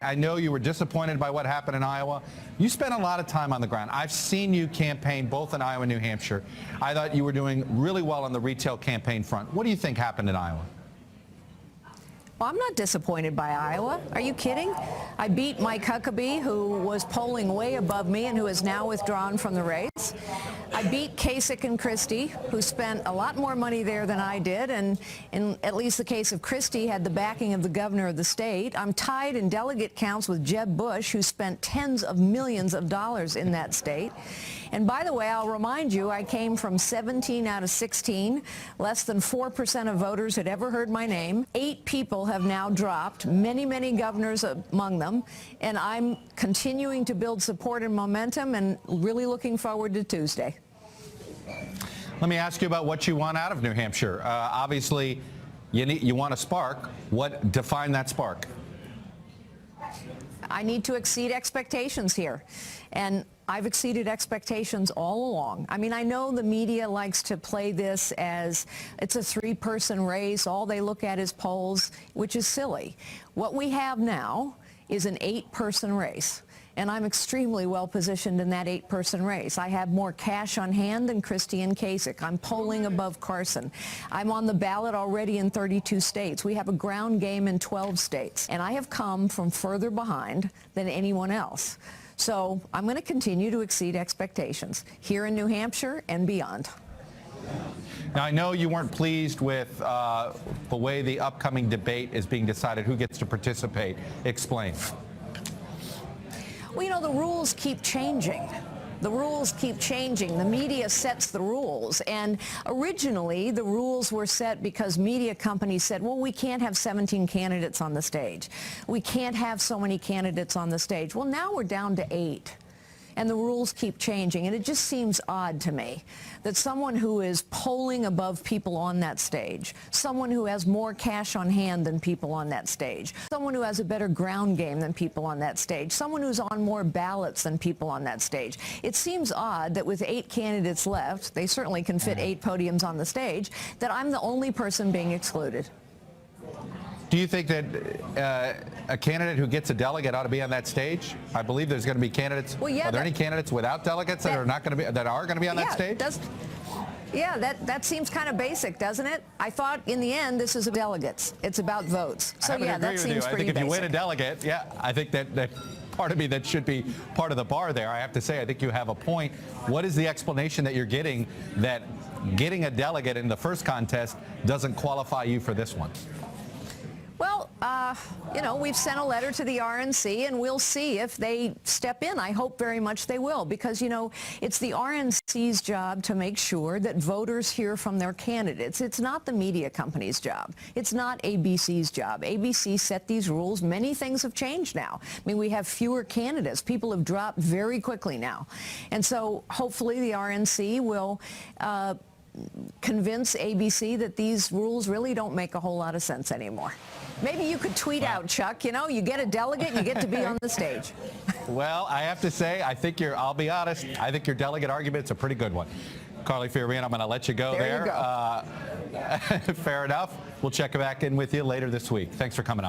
I know you were disappointed by what happened in Iowa. You spent a lot of time on the ground. I've seen you campaign both in Iowa and New Hampshire. I thought you were doing really well on the retail campaign front. What do you think happened in Iowa? Well, I'm not disappointed by Iowa. Are you kidding? I beat Mike Huckabee, who was polling way above me and who has now withdrawn from the race. I beat Kasich and Christie, who spent a lot more money there than I did, and in at least the case of Christie, had the backing of the governor of the state. I'm tied in delegate counts with Jeb Bush, who spent tens of millions of dollars in that state. And by the way, I'll remind you, I came from 17 out of 16. Less than 4% of voters had ever heard my name. 8 people have now dropped, many, many governors among them. And I'm continuing to build support and momentum and really looking forward to Tuesday. Let me ask you about what you want out of New Hampshire. Obviously, you want a spark. Define that spark? I need to exceed expectations here. And I've exceeded expectations all along. I mean, I know the media likes to play this as it's a 3-person race. All they look at is polls, which is silly. What we have now is an 8-person race. And I'm extremely well positioned in that 8-person race. I have more cash on hand than Christie and Kasich. I'm polling above Carson. I'm on the ballot already in 32 states. We have a ground game in 12 states. And I have come from further behind than anyone else. So I'm going to continue to exceed expectations here in New Hampshire and beyond. Now, I know you weren't pleased with the way the upcoming debate is being decided, who gets to participate. Explain. Well, you know, the rules keep changing. The rules keep changing. The media sets the rules. And originally, the rules were set because media companies said, well, we can't have 17 candidates on the stage. We can't have so many candidates on the stage. Well, now we're down to 8. And the rules keep changing. And it just seems odd to me that someone who is polling above people on that stage, someone who has more cash on hand than people on that stage, someone who has a better ground game than people on that stage, someone who's on more ballots than people on that stage. It seems odd that with 8 candidates left, they certainly can fit 8 podiums on the stage, that I'm the only person being excluded. Do you think that a candidate who gets a delegate ought to be on that stage? I believe there's going to be candidates. Well, yeah, are there any candidates without delegates that are going to be on that stage? Yeah, that seems kind of basic, doesn't it? I thought in the end this is about delegates. It's about votes. So yeah, that seems pretty basic. I think if you win a delegate, yeah, I think that part of me that should be part of the bar there. I have to say, I think you have a point. What is the explanation that you're getting that getting a delegate in the first contest doesn't qualify you for this one? Well, you know, we've sent a letter to the RNC, and we'll see if they step in. I hope very much they will, because, you know, it's the RNC's job to make sure that voters hear from their candidates. It's not the media company's job. It's not ABC's job. ABC set these rules. Many things have changed now. I mean, we have fewer candidates. People have dropped very quickly now. And so hopefully the RNC will convince ABC that these rules really don't make a whole lot of sense anymore. Maybe you could tweet out, Chuck, you know, you get a delegate and you get to be on the stage. Well, I have to say, I'll be honest, I think your delegate argument's a pretty good one. Carly Fiorina, I'm going to let you go there. You go. Fair enough. We'll check back in with you later this week. Thanks for coming on.